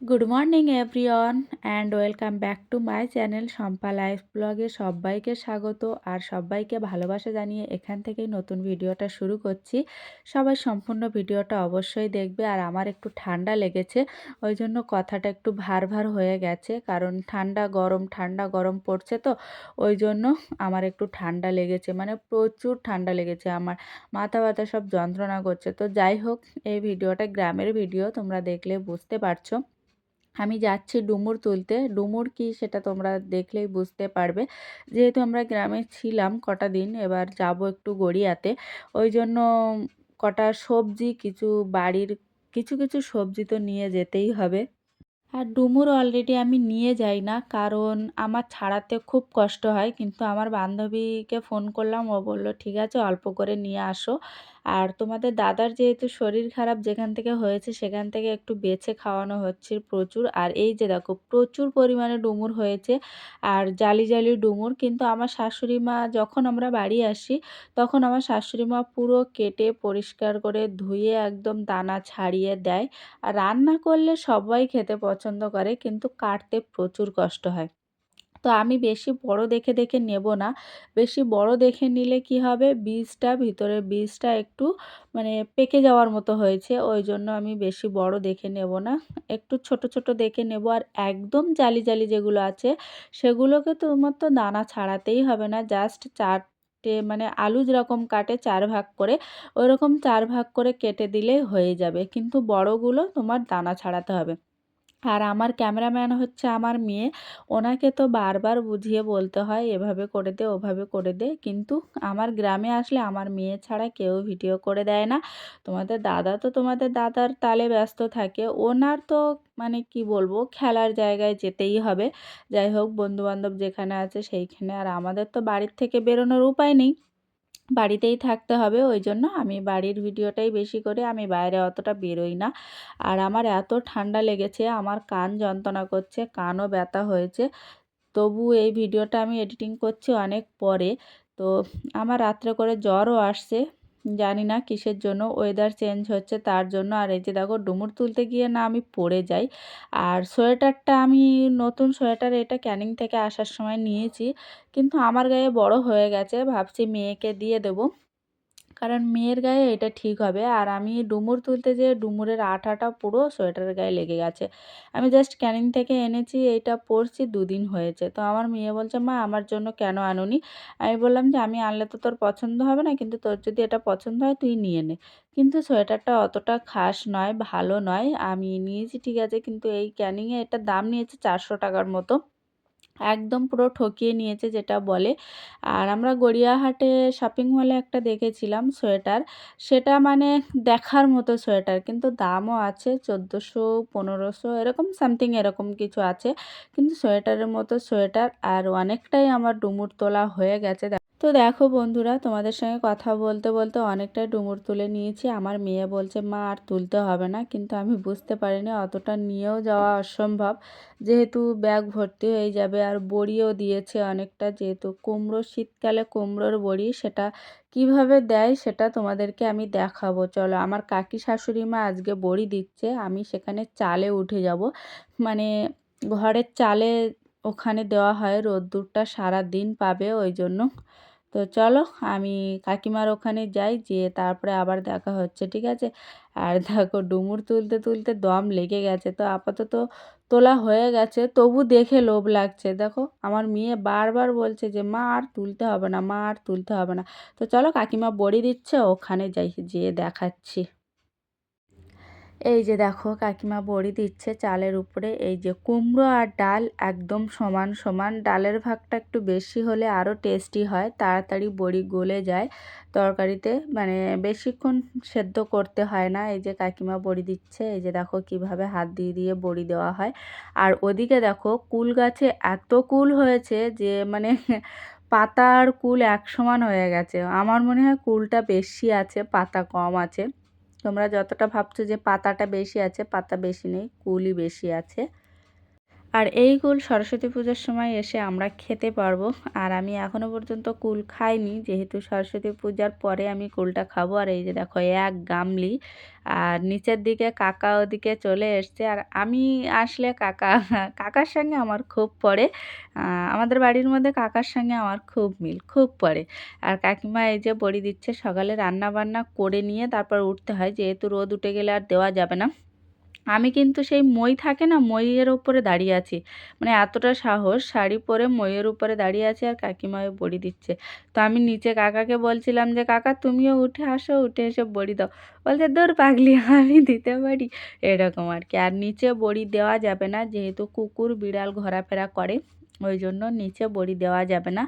Good morning everyone and welcome back to my channel Shampa life ব্লগে সবাইকে স্বাগত আর সবাইকে ভালোবাসা জানিয়ে এখান থেকেই নতুন ভিডিওটা শুরু করছি। সবাই সম্পূর্ণ ভিডিওটা অবশ্যই দেখবে। আর আমার একটু ঠান্ডা লেগেছে, ওই জন্য কথাটা একটু ভার ভার হয়ে গেছে, কারণ ঠান্ডা গরম পড়ছে, তো ওই জন্য আমার একটু ঠান্ডা লেগেছে, মানে প্রচুর ঠান্ডা লেগেছে, আমার মাথা ব্যথা সব যন্ত্রণা করছে। তো যাই হোক, এই ভিডিওটা গ্রামের ভিডিও, তোমরা দেখলে বুঝতে পারছো। আমি যাচ্ছি ডুমুর তুলতে। ডুমুর কি সেটা তোমরা দেখলেই বুঝতে পারবে, যেহেতু আমরা গ্রামে ছিলাম কটা দিন, এবার যাব একটু গড়িয়াতে। ওই জন্য কটা সবজি, কিছু বাড়ির কিছু কিছু সবজি তো নিয়ে যেতেই হবে। আর ডুমুর অলরেডি আমি নিয়ে যাই না, কারণ আমার ছাড়াতে খুব কষ্ট হয়, কিন্তু আমার বান্ধবীকে ফোন করলাম, ও বলল ঠিক আছে অল্প করে নিয়ে আসো। আর তোমাদের দাদার যেহেতু শরীর খারাপ, যেখান থেকে হয়েছে সেখান থেকে একটু বেছে খাওয়ানো হচ্ছে প্রচুর। আর এই যে দেখো, প্রচুর পরিমাণে ডুমুর হয়েছে, আর জালি জালি ডুমুর। কিন্তু আমার শাশুড়ি মা, যখন আমরা বাড়ি আসি তখন আমার শাশুড়ি মা পুরো কেটে পরিষ্কার করে ধুয়ে একদম দানা ছাড়িয়ে দেয়। আর রান্না করলে সবাই খেতে পছন্দ করে, কিন্তু কাটতে প্রচুর কষ্ট হয়। তো আমি বেশি বড় দেখে দেখে নেব না। বেশি বড় দেখে নিলে কি হবে, ভিতরের বীজটা একটু মানে পেকে যাওয়ার মতো হয়েছে, ওই জন্য আমি বেশি বড় দেখে নেব না। একটু ছোট ছোট দেখে নেব। আর একদম জালি জালি যেগুলো আছে সেগুলোকে তোমার তো দানা ছাড়াতেই হবে না, জাস্ট চারটে মানে আলু যেরকম কাটে 4 ভাগ করে, ওইরকম 4 ভাগ করে কেটে দিলেই হয়ে যাবে, কিন্তু বড়গুলো তোমার দানা ছাড়াতে হবে। আর আমার ক্যামেরাম্যান হচ্ছে আমার মেয়ে, ওনাকে তো বারবার বুঝিয়ে বলতে হয় এভাবে করে দে ওভাবে করে দে, কিন্তু আমার গ্রামে আসলে আমার মেয়ে ছাড়া কেউ ভিডিও করে দেয় না। তোমাদের দাদা তো তোমাদের দাদার তালে ব্যস্ত থাকে, ওনার তো মানে কি বলবো, খেলার জায়গায় যেতেই হবে। যাই হোক, বন্ধুবান্ধব যেখানে আছে সেইখানে, আর আমাদের তো বাড়ির থেকে বেরোনোর উপায় নেই, বাড়িতেই থাকতে হবে। ওই জন্য আমি বাড়ির ভিডিওটাই বেশি করে, আমি বাইরে অতটা বেরোই না। আর আমার এত ঠান্ডা লেগেছে, আমার কান যন্ত্রণা করছে, কানও ব্যথা হয়েছে। তবু এই ভিডিওটা আমি এডিটিং করছি অনেক পরে। তো আমার রাত্রে করে জ্বরও আসছে, জানি না কিসের জন্য, ওয়েদার চেঞ্জ হচ্ছে তার জন্য। আর এই যে দেখো, ডুমুর তুলতে গিয়ে না আমি পড়ে যাই। আর সোয়েটারটা আমি নতুন সোয়েটার, এটা ক্যানিং থেকে আসার সময় নিয়েছি, কিন্তু আমার গায়ে বড় হয়ে গেছে, ভাবছি মেয়েকে দিয়ে দেবো, কারণ মেয়ের গায়ে এটা ঠিক হবে। আর আমি ডুমুর তুলতে যেয়ে ডুমুরের আঠাটা পুরো সোয়েটারের গায়ে লেগে গেছে। আমি জাস্ট ক্যানিং থেকে এনেছি, এইটা পরছি 2 দিন হয়েছে। তো আমার মেয়ে বলছে, মা আমার জন্য কেন আনোনি? আমি বললাম যে আমি আনলে তো তোর পছন্দ হবে না, কিন্তু তোর যদি এটা পছন্দ হয় তুই নিয়ে নে। কিন্তু সোয়েটারটা অতটা খাস নয়, ভালো নয়। আমি নিয়েছি ঠিক আছে, কিন্তু এই ক্যানিংয়ে এটার দাম নিয়েছে 400 টাকার মতো, একদম পুরো ঠকিয়ে নিয়েছে যেটা বলে। আর আমরা গড়িয়াহাটে শপিং মলে একটা দেখেছিলাম সোয়েটার, সেটা মানে দেখার মতো সোয়েটার, কিন্তু দামও আছে 1400 1500 এরকম সামথিং, এরকম কিছু আছে। কিন্তু সোয়েটারের মতো সোয়েটার, আর অনেকটাই আমার ডুমুর তোলা হয়ে গেছে। তো দেখো বন্ধুরা, তোমাদের সঙ্গে কথা বলতে বলতে অনেকটাই ডুমুর তুলে নিয়েছি। আমার মেয়ে বলছে মা আর তুলতে হবে না, কিন্তু আমি বুঝতে পারিনি অতটা নিয়েও যাওয়া অসম্ভব, যেহেতু ব্যাগ ভর্তি হয়ে যাবে। আর বড়িও দিয়েছে অনেকটা, যেহেতু কুমড়ো, শীতকালে কুমড়োর বড়ি, সেটা কিভাবে দেয় সেটা তোমাদেরকে আমি দেখাবো। চলো, আমার কাকি শাশুড়ি মা আজকে বড়ি দিচ্ছে, আমি সেখানে চালে উঠে যাব, মানে ঘরের চালে ওখানে দেওয়া হয়, রোদ্দুরটা সারা দিন পাবে ওই জন্য। তো চলো, আমি কাকিমার ওখানে যাই, যেয়ে তারপরে আবার দেখা হচ্ছে, ঠিক আছে? আর দেখো, ডুমুর তুলতে তুলতে দম লেগে গেছে, তো আপাতত তোলা হয়ে গেছে, তবু দেখে লোভ লাগছে। দেখো, আমার মেয়ে বারবার বলছে যে মা আর তুলতে হবে না, মা আর তুলতে হবে না। তো চলো, কাকিমা বড়ি দিচ্ছে, ওখানে যাই, যেয়ে দেখাচ্ছি। এই যে দেখো, কাকিমা বড়ি দিচ্ছে চালের উপরে। এই যে কুমড়ো আর ডাল একদম সমান সমান, ডালের ভাগটা একটু বেশি হলে আরও টেস্টি হয়, তাড়াতাড়ি বড়ি গলে যায় তরকারিতে, মানে বেশিক্ষণ সেদ্ধ করতে হয় না। এই যে কাকিমা বড়ি দিচ্ছে, এই যে দেখো কিভাবে হাত দিয়ে দিয়ে বড়ি দেওয়া হয়। আর ওদিকে দেখো, কুল গাছে এত কুল হয়েছে যে মানে পাতা আর কুল এক সমান হয়ে গেছে। আমার মনে হয় কুলটা বেশি আছে, পাতা কম আছে। তোমরা যতটা ভাবছো যে পাতাটা বেশি আছে, পাতা বেশি নেই, কুলই বেশি আছে। আর এই কুল সরস্বতী পুজোর সময় এসে আমরা খেতে পারবো। আর আমি এখনও পর্যন্ত কুল খাইনি, যেহেতু সরস্বতী পূজার পরে আমি কুলটা খাবো। আর এই যে দেখো এক গামলি, আর নিচের দিকে কাকা ওদিকে চলে এসছে। আর আমি আসলে কাকার সঙ্গে আমার খুব পড়ে, আমাদের বাড়ির মধ্যে কাকার সঙ্গে আমার খুব মিল, খুব পড়ে। আর কাকিমা এই যে বড়ি দিচ্ছে, সকালে রান্না বান্না করে নিয়ে তারপর উঠতে হয়, যেহেতু রোদ উঠে গেলে আর দেওয়া যাবে না। আমি কিন্তু সেই মই থাকে না, মইয়ের ওপরে দাঁড়িয়ে আছি, মানে এতটা সাহস, শাড়ি পরে মইয়ের উপরে দাঁড়িয়ে আছে আর কাকিমা বড়ি দিচ্ছে। তো আমি নিচে কাকাকে বলছিলাম যে কাকা তুমিও উঠে আসো, উঠে এসে বড়ি দাও। বলছে দূর পাগলি, আমি দিতে পারি, এরকম আর কি। আর নিচে বড়ি দেওয়া যাবে না, যেহেতু কুকুর বিড়াল ঘোরাফেরা করে, ওই জন্য নিচে বড়ি দেওয়া যাবে না,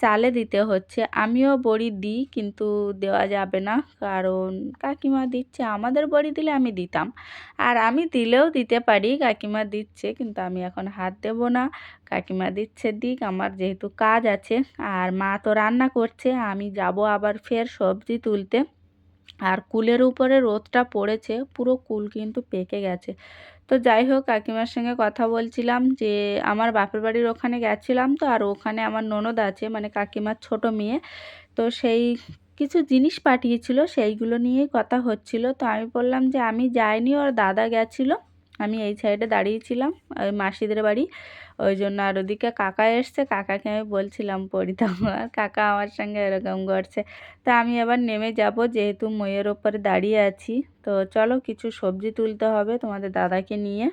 চালে দিতে হচ্ছে। আমিও বড়ি দিই কিন্তু দেওয়া যাবে না, কারণ কাকিমা দিচ্ছে। আমাদের বড়ি দিলে আমি দিতাম, আর আমি দিলেও দিতে পারি, কাকিমা দিচ্ছে কিন্তু আমি এখন হাত দেব না। কাকিমা দিচ্ছে দিক, আমার যেহেতু কাজ আছে। আর মা তো রান্না করছে, আমি যাব আবার ফের সবজি তুলতে। আর কুলের উপরে রোদটা পড়েছে, পুরো কুল কিন্তু পেকে গেছে। তো যাই হোক, কাকিমার সঙ্গে কথা বলছিলাম যে আমার বাপের বাড়ির ওখানে গেছিলাম তো, আর ওখানে আমার ননদ আছে, মানে কাকিমার ছোট মেয়ে। তো সেই কিছু জিনিস পাঠিয়েছিল, সেইগুলো নিয়েই কথা হচ্ছিল। তো আমি বললাম যে আমি যাইনি, ওর দাদা গেছিলো, আমি এই সাইডে দাঁড়িয়েছিলাম, ওই মাসিদের বাড়ি, ওই জন্য। আর ওদিকে কাকা এসছে, কাকাকে আমি বলছিলাম পড়িতাম, আর কাকা আমার সঙ্গে এরকম করছে। তা আমি এবার নেমে যাব, যেহেতু মইয়ের ওপরে দাঁড়িয়ে আছি। তো চলো, কিছু সবজি তুলতে হবে তোমাদের দাদাকে নিয়ে।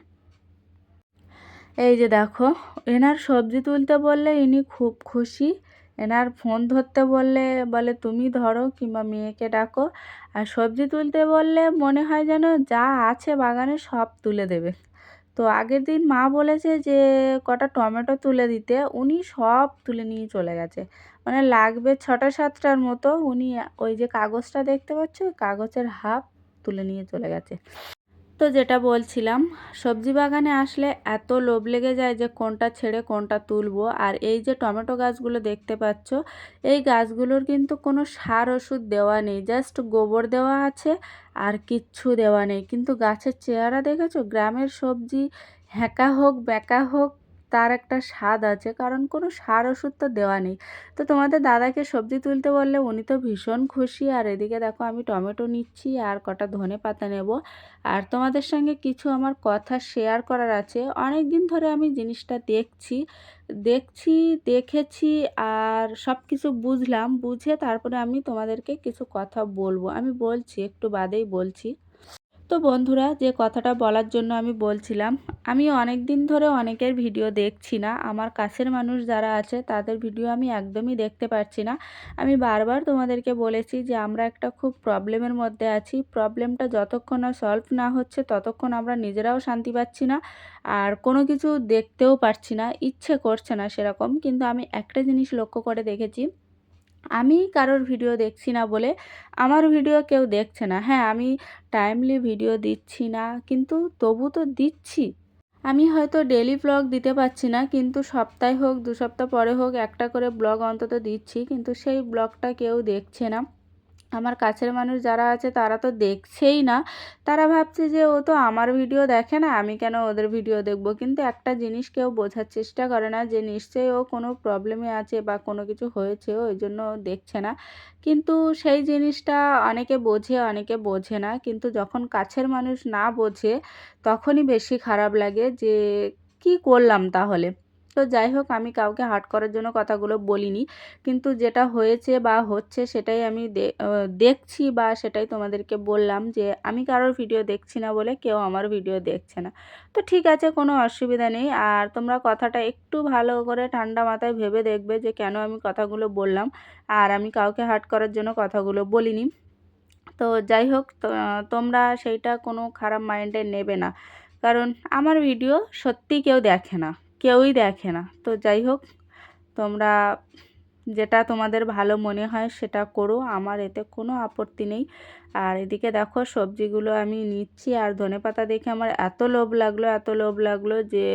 এই যে দেখো, এনার সবজি তুলতে বললে ইনি খুব খুশি, এনার ফোন ধরতে বললে বলে তুমি ধরো কিংবা মেয়েকে ডাকো, আর সবজি তুলতে বললে মনে হয় যেন যা আছে বাগানে সব তুলে দেবে। তো আগের দিন মা বলেছে যে কটা টমেটো তুলে দিতে, উনি সব তুলে নিয়ে চলে গেছে, মানে লাগবে 6টা 7টার মতো। উনি ওই যে কাগজটা দেখতে পাচ্ছ, কাগজের হাফ তুলে নিয়ে চলে গেছে। তো যেটা বলছিলাম, সবজি বাগানে আসলে এত লোভ লেগে যায় যে কোনটা ছেড়ে কোনটা তুলবো। আর এই যে টমেটো গাছগুলো দেখতে পাচ্ছ, এই গাছগুলোর কিন্তু কোনো সার ওষুধ দেওয়া নেই, জাস্ট গোবর দেওয়া আছে, আর কিচ্ছু দেওয়া নেই। কিন্তু গাছের চেহারা দেখেছো? গ্রামের সবজি হ্যাঁকা হোক ব্যাকা হোক, তার একটা স্বাদ আছে, কারণ কোনো সার ওষুধ তো দেওয়া নেই। তো তোমাদের দাদাকে সবজি তুলতে বললে উনি তো ভীষণ খুশি। আর এদিকে দেখো, আমি টমেটো নিচ্ছি আর কটা ধনে পাতা নেব। আর তোমাদের সঙ্গে কিছু আমার কথা শেয়ার করার আছে। অনেক দিন ধরে আমি জিনিসটা দেখছি দেখেছি, আর সব কিছু বুঝলাম, বুঝে তারপরে আমি তোমাদেরকে কিছু কথা বলবো। আমি বলছি, একটু বাদেই বলছি। তো বন্ধুরা, যে কথাটা বলার জন্য আমি বলছিলাম, আমি অনেক দিন ধরে অনেকের ভিডিও দেখছি না, আমার কাছের মানুষ যারা আছে তাদের ভিডিও আমি একদমই দেখতে পাচ্ছি না। আমি বারবার তোমাদেরকে বলেছি যে আমরা একটা খুব প্রবলেমের মধ্যে আছি, প্রবলেমটা যতক্ষণ না সলভ না হচ্ছে ততক্ষণ আমরা নিজেরাও শান্তি পাচ্ছি না, আর কোনো কিছু দেখতেও পারছি না, ইচ্ছে করছে না সেরকম। কিন্তু আমি একটা জিনিস লক্ষ্য করে দেখেছি, আমি কারোর ভিডিও দেখছি না বলে আমার ভিডিও কেউ দেখছে না। হ্যাঁ, আমি টাইমলি ভিডিও দিচ্ছি না, কিন্তু তবু তো দিচ্ছি। আমি হয়তো ডেলি ব্লগ দিতে পারছি না, কিন্তু সপ্তাহে হোক 2 সপ্তাহ পরে হোক একটা করে ব্লগ অন্তত দিচ্ছি, কিন্তু সেই ব্লগটা কেউ দেখছে না। আমার কাছের মানুষ যারা আছে তারা তো দেখছেই না, তারা ভাবছে যে ও তো আমার ভিডিও দেখে না, আমি কেন ওদের ভিডিও দেখব। কিন্তু একটা জিনিস কেউ বোঝার চেষ্টা করে না, যে নিশ্চয়ই ও কোনো প্রবলেমে আছে বা কোনো কিছু হয়েছে, ওই জন্য ও দেখছে না। কিন্তু সেই জিনিসটা অনেকে বোঝে, অনেকে বোঝে না। কিন্তু যখন কাছের মানুষ না বোঝে, তখনই বেশি খারাপ লাগে যে কি করলাম তাহলে। তো যাই হোক, আমি কাউকে হার্ট করার জন্য কথাগুলো বলিনি, কিন্তু যেটা হয়েছে বা হচ্ছে সেটাই আমি দেখছি, বা সেটাই তোমাদেরকে বললাম, যে আমি কারোর ভিডিও দেখছি না বলে কেউ আমার ভিডিও দেখছে না। তো ঠিক আছে, কোনো অসুবিধা নেই। আর তোমরা কথাটা একটু ভালো করে ঠান্ডা মাথায় ভেবে দেখবে যে কেন আমি কথাগুলো বললাম, আর আমি কাউকে হার্ট করার জন্য কথাগুলো বলিনি। তো যাই হোক, তোমরা সেইটা কোনো খারাপ মাইন্ডে নেবে না, কারণ আমার ভিডিও সত্যি কেউ দেখে না, কেউই দেখে না। তো যাই হোক, তোমরা যেটা তোমাদের ভালো মনে হয় সেটা করো, আমার এতে কোনো আপত্তি নেই। আর এদিকে দেখো সবজিগুলো আমি নিচ্ছি, আর ধনেপাতা দেখে আমার এত লোভ লাগলো, এত লোভ লাগলো যে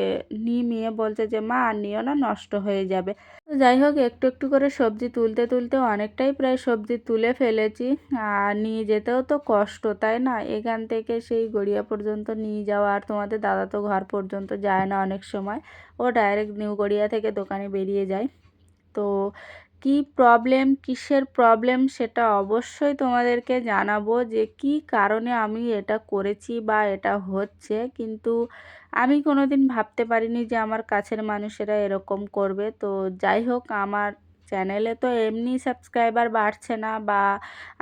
মেয়ে বলছে যে মা আর নিও না, নষ্ট হয়ে যাবে। তো যাই হোক, একটু একটু করে সবজি তুলতে তুলতে অনেকটাই প্রায় সবজি তুলে ফেলেছি। আর নিয়ে যেতেও তো কষ্ট, তাই না? এখান থেকে সেই গড়িয়া পর্যন্ত নিয়ে যাওয়া, আর তোমাদের দাদা তো ঘর পর্যন্ত যায় না অনেক সময়, ও ডাইরেক্ট নিউ গড়িয়া থেকে দোকানে বেরিয়ে যায়। তো কি প্রবলেম, কিসের প্রবলেম সেটা অবশ্যই তোমাদেরকে জানাবো, যে কি কারণে আমি এটা করেছি বা এটা হচ্ছে। কিন্তু আমি কোনোদিন ভাবতে পারিনি যে আমার কাছের মানুষেরা এরকম করবে। তো যাই হোক, আমার চ্যানেলে তো এমনি সাবস্ক্রাইবার বাড়ছে না, বা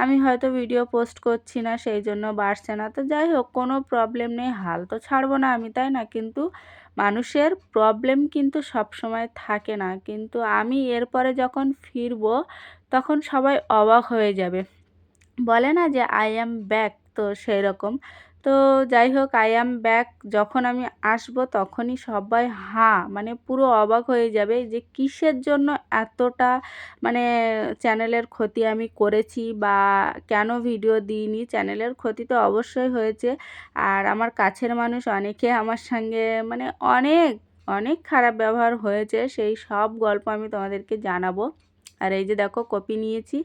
আমি হয়তো ভিডিও পোস্ট করছি না সেই জন্য বাড়ছে না। তো যাই হোক, কোনো প্রবলেম নেই, হাল তো ছাড়বো না আমি, তাই না? কিন্তু মানুষের প্রবলেম কিন্তু সব সময় থাকে না, কিন্তু আমি এরপরে যখন ফিরবো তখন সবাই অবাক হয়ে যাবে, বলে না যে আই অ্যাম ব্যাক, তো সেই রকম। তো যাই হোক, আই অ্যাম ব্যাক যখন আমি আসব তখনই সবাই মানে পুরো অবাক হয়ে যাবে যে কিসের জন্য এতটা মানে চ্যানেলের ক্ষতি আমি করেছি, বা কেন ভিডিও দিইনি। চ্যানেলের ক্ষতি তো অবশ্যই হয়েছে, আর আমার কাছের মানুষ অনেকে আমার সঙ্গে মানে অনেক অনেক খারাপ ব্যবহার হয়েছে, সেই সব গল্প আমি তোমাদেরকে জানাবো। আর এই যে দেখো কপি নিয়েছি,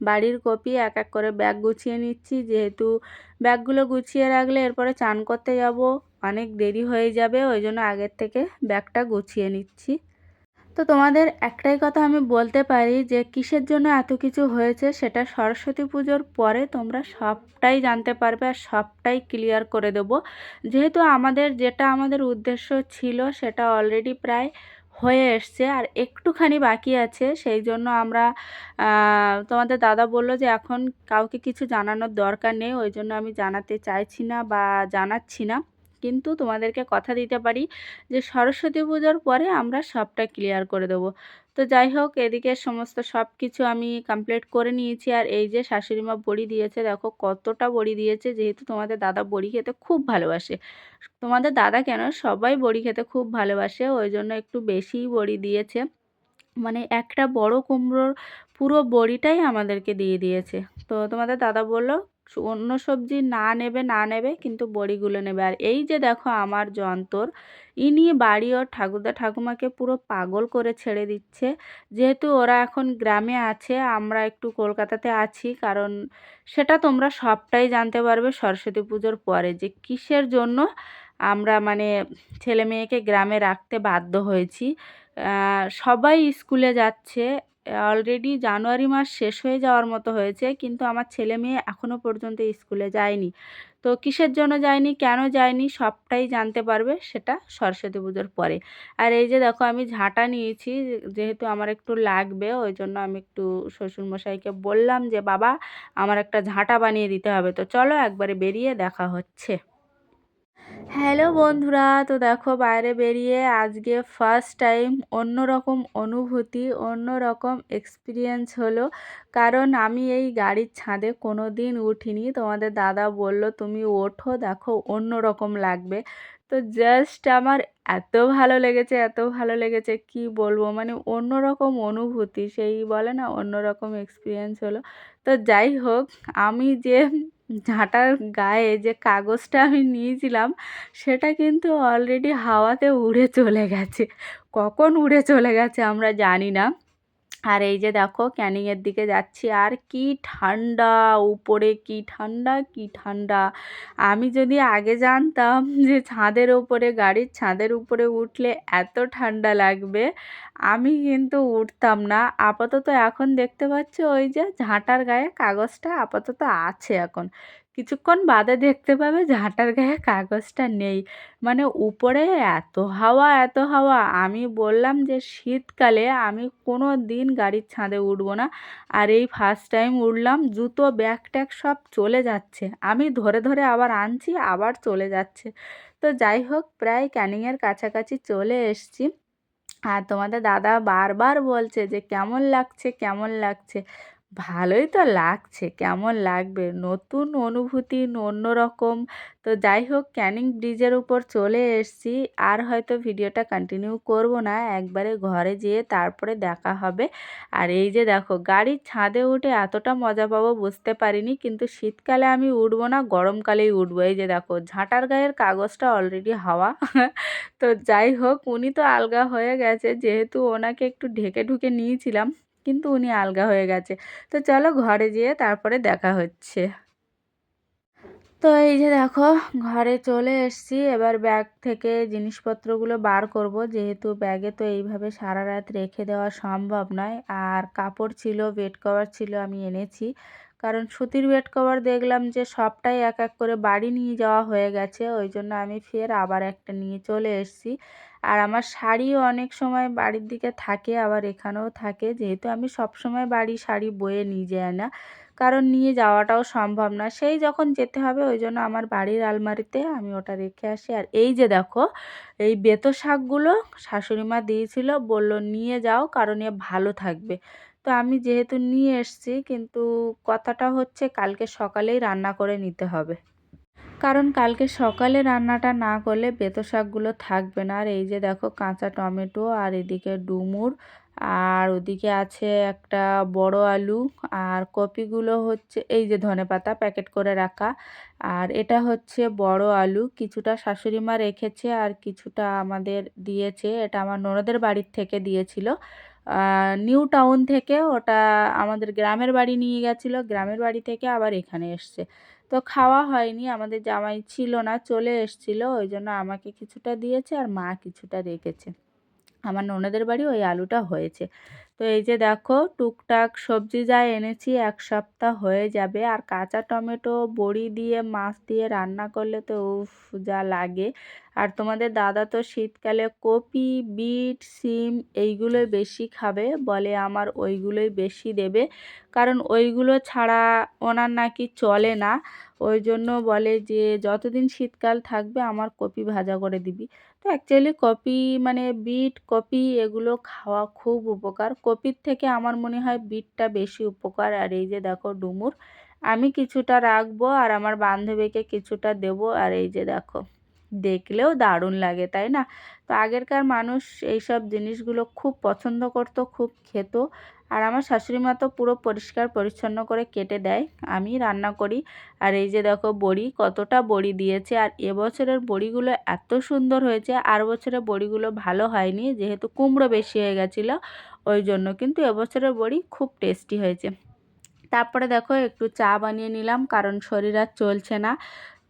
বাড়ির কপি, এক এক করে ব্যাগ গুছিয়ে নিচ্ছি, যেহেতু ব্যাগগুলো গুছিয়ে রাখলে এরপরে চান করতে যাব, অনেক দেরি হয়ে যাবে, ওই জন্য আগের থেকে ব্যাগটা গুছিয়ে নিচ্ছি। তো তোমাদের একটাই কথা আমি বলতে পারি, যে কিসের জন্য এত কিছু হয়েছে সেটা সরস্বতী পুজোর পরে তোমরা সবটাই জানতে পারবে, আর সবটাই ক্লিয়ার করে দেবো। যেহেতু আমাদের উদ্দেশ্য ছিল সেটা অলরেডি প্রায় হয়ে এসছে, আর একটুখানি বাকি আছে, সেই জন্য আমরা তোমাদের দাদা বলল যে এখন কাউকে কিছু জানানোর দরকার নেই, ওই জন্য আমি জানাতে চাইছি না বা জানাচ্ছি না। কিন্তু তোমাদেরকে কথা দিতে পারি যে সরস্বতী পুজোর পরে আমরা সবটা ক্লিয়ার করে দেবো। তো যাই হোক, এদিকে সমস্ত সব কিছু আমি কমপ্লিট করে নিয়েছি। আর এই যে শাশুড়ি মা বড়ি দিয়েছে, দেখো কতটা বড়ি দিয়েছে, যেহেতু তোমাদের দাদা বড়ি খেতে খুব ভালোবাসে। তোমাদের দাদা কেন, সবাই বড়ি খেতে খুব ভালোবাসে, ওই জন্য একটু বেশিই বড়ি দিয়েছে। মানে একটা বড় কুমড়োর পুরো বড়িটাই আমাদেরকে দিয়ে দিয়েছে। তো তোমাদের দাদা বলল অন্য সবজি না নেবে, কিন্তু বড়িগুলো নেবে। আর এই যে দেখো আমার যন্তর, ইনি বাড়ি ওর ঠাকুরদা ঠাকুমাকে পুরো পাগল করে ছেড়ে দিচ্ছে। যেহেতু ওরা এখন গ্রামে আছে, আমরা একটু কলকাতাতে আছি, কারণ সেটা তোমরা সবটাই জানতে পারবে সরস্বতী পুজোর পরে, যে কিসের জন্য আমরা মানে ছেলে মেয়েকে গ্রামে রাখতে বাধ্য হয়েছি। সবাই স্কুলে যাচ্ছে, অলরেডি জানুয়ারি মাস শেষ হয়ে যাওয়ার মতো হয়েছে, কিন্তু আমার ছেলে মেয়ে এখনও পর্যন্ত স্কুলে যায়নি। তো কিসের জন্য যায়নি, কেন যায়নি, সবটাই জানতে পারবে সেটা সরস্বতী পুজোর পরে। আর এই যে দেখো আমি ঝাঁটা নিয়েছি, যেহেতু আমার একটু লাগবে, ওই জন্য আমি একটু শ্বশুরমশাইকে বললাম যে বাবা আমার একটা ঝাঁটা বানিয়ে দিতে হবে। তো চলো একবারে বেরিয়ে দেখা হচ্ছে। হ্যালো বন্ধুরা, তো দেখো বাইরে বেরিয়ে আজকে ফার্স্ট টাইম অন্যরকম অনুভূতি, অন্যরকম এক্সপিরিয়েন্স হলো, কারণ আমি এই গাড়ির ছাদে কোনো দিন উঠিনি। তোমাদের দাদা বলল তুমি ওঠো, দেখো অন্যরকম লাগবে। তো জাস্ট আমার এত ভালো লেগেছে, এত ভালো লেগেছে কি বলবো, মানে অন্যরকম অনুভূতি, সেই বলে না অন্যরকম এক্সপিরিয়েন্স হলো। তো যাই হোক, আমি যে ঝাঁটার গায়ে যে কাগজটা আমি নিয়েছিলাম সেটা কিন্তু অলরেডি হাওয়াতে উড়ে চলে গেছে। কখন উড়ে চলে গেছে আমরা জানি না। আর এই যে দেখো ক্যানিংয়ের দিকে যাচ্ছি, আর কি ঠান্ডা, উপরে কি ঠান্ডা, কি ঠান্ডা। আমি যদি আগে জানতাম যে ছাদের উপরে, গাড়ির ছাদের উপরে উঠলে এত ঠান্ডা লাগবে, আমি কিন্তু উঠতাম না। আপাতত এখন দেখতে পাচ্ছ ওই যে ঝাঁটার গায়ে কাগজটা আপাতত আছে, এখন কিছুক্ষণ বাদে দেখতে পাবে ঝাঁটার গায়ে কাগজটা নেই। মানে উপরে এত হাওয়া, এত হাওয়া, আমি বললাম যে শীতকালে আমি কোনো দিন গাড়ির ছাদে উঠবো না। আর এই ফার্স্ট টাইম উঠলাম, জুতো ব্যাগ ট্যাগ সব চলে যাচ্ছে, আমি ধরে ধরে আবার আনছি, আবার চলে যাচ্ছে। তো যাই হোক, প্রায় ক্যানিংয়ের কাছাকাছি চলে এসছি। আর তোমাদের দাদা বারবার বলছে যে কেমন লাগছে, কেমন লাগছে। ভালোই তো লাগছে, কেমন লাগবে? নতুন অনুভূতি, অন্যরকম। তো যাই হোক, ক্যানিং ব্রিজের উপর চলে এসেছি। আর হয়তো ভিডিওটা কন্টিনিউ করব না, একবারে ঘরে যেয়ে তারপরে দেখা হবে। আর এই যে দেখো, গাড়ির ছাদে উঠে এতটা মজা পাবো বুঝতে পারিনি, কিন্তু শীতকালে আমি উঠবো না, গরমকালেই উঠবো। এই যে দেখো, ঝাঁটার গায়ের কাগজটা অলরেডি হাওয়া। তো যাই হোক, উনি তো আলগা হয়ে গেছে, যেহেতু ওনাকে একটু ঢেকে ঢুকে নিয়েছিলাম, কিন্তু উনি আলগা হয়ে গেছে। তো চলো ঘরে যেয়ে তারপরে দেখা হচ্ছে। তো এই যে দেখো, ঘরে চলে এসেছি। এবার ব্যাগ থেকে জিনিসপত্রগুলো বার করব, যেহেতু ব্যাগে তো এইভাবে সারা রাত রেখে দেওয়া সম্ভব নয়। আর কাপড় ছিল, বেড কভার ছিল, আমি এনেছি। কারণ সুতির বেড কভার দেখলাম যে সবটাই এক এক করে বাড়ি নিয়ে যাওয়া হয়ে গেছে, ওই জন্য আমি ফের আবার একটা নিয়ে চলে এসেছি। আর আমার শাড়িও অনেক সময় বাড়ির দিকে থাকে, আবার এখানেও থাকে, যেহেতু আমি সব সময় বাড়ি শাড়ি বয়ে নিয়ে যাই না, কারণ নিয়ে যাওয়াটাও সম্ভব না। সেই যখন যেতে হবে, ওই জন্য আমার বাড়ির আলমারিতে আমি ওটা রেখে আসি। আর এই যে দেখো, এই বেতো শাকগুলো শাশুড়ি মা দিয়েছিল, বলল নিয়ে যাও, কারণ এ ভালো থাকবে। তো আমি যেহেতু নিয়ে এসেছি, কিন্তু কথাটা হচ্ছে কালকে সকালেই রান্না করে নিতে হবে, কারণ কালকে সকালে রান্নাটা না করলে বেতো শাকগুলো থাকবে না। আর এই যে দেখো, কাঁচা টমেটো, আর এদিকে ডুমুর, আর ওদিকে আছে একটা বড় আলু, আর কপিগুলো হচ্ছে এই যে ধনেপাতা প্যাকেট করে রাখা। আর এটা হচ্ছে বড় আলু, কিছুটা শাশুড়ি মা রেখেছে আর কিছুটা আমাদের দিয়েছে। এটা আমার ননদের বাড়ির থেকে দিয়েছিল, নিউ টাউন থেকে। ওটা আমাদের গ্রামের বাড়ি নিয়ে গেছিলো, গ্রামের বাড়ি থেকে আবার এখানে এসছে। তো খাওয়া হয়নি, আমাদের জামাই ছিল না, চলে এসছিল, ওই জন্য আমাকে কিছুটা দিয়েছে আর মা কিছুটা রেখেছে। আমার ননদের বাড়ি ওই আলুটা হয়েছে। তো এই যে দেখো, টুকটাক সবজি যা এনেছি 1 সপ্তাহ হয়ে যাবে। আর কাঁচা টমেটো বড়ি দিয়ে মাছ দিয়ে রান্না করলে তো উফ, যা লাগে। আর তোমাদের দাদা তো শীতকালে কপি, বিট, সিম এইগুলোই বেশি খাবে, বলে আমার ওইগুলোই বেশি দেবে, কারণ ওইগুলো ছাড়া ওনার নাকি চলে না। ওই জন্য বলে যে যতদিন শীতকাল থাকবে আমার কপি ভাজা করে দিবি। তো অ্যাকচুয়ালি কপি মানে বিট, কপি এগুলো খাওয়া খুব উপকার। কপির থেকে আমার মনে হয় বিটটা বেশি উপকার। আর এই যে দেখো ডুমুর, আমি কিছুটা রাখবো আর আমার বান্ধবীকে কিছুটা দেবো। আর এই যে দেখো, দেখলেও দারুণ লাগে, তাই না? তো আগেরকার মানুষ এইসব জিনিসগুলো খুব পছন্দ করতো, খুব খেত। আর আমার শাশুড়ি মা তো পুরো পরিষ্কার পরিচ্ছন্ন করে কেটে দেয়, আমি রান্না করি। আর এই যে দেখো বড়ি, কতটা বড়ি দিয়েছে। আর এবছরের বড়িগুলো এত সুন্দর হয়েছে, আর বছরের বড়িগুলো ভালো হয়নি, যেহেতু কুমড়ো বেশি হয়ে গেছিলো ওই জন্য। কিন্তু এবছরের বড়ি খুব টেস্টি হয়েছে। তারপরে দেখো, একটু চা বানিয়ে নিলাম, কারণ শরীর আর চলছে না।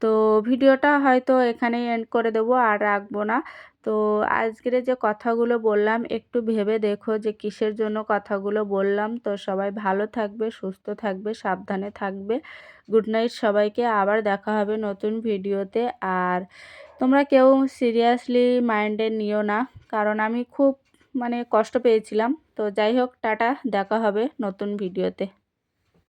তো ভিডিওটা হয়তো এখানেই এন্ড করে দেবো, আর রাখবো না। তো আজকের যে কথাগুলো বললাম, একটু ভেবে দেখো যে কিসের জন্য কথাগুলো বললাম। তো সবাই ভালো থাকবে, সুস্থ থাকবে, সাবধানে থাকবে। গুড নাইট সবাইকে, আবার দেখা হবে নতুন ভিডিওতে। আর তোমরা কেউ সিরিয়াসলি মাইন্ডে নিও না, কারণ আমি খুব কষ্ট পেয়েছিলাম। তো যাই হোক, টাটা, দেখা হবে নতুন ভিডিওতে।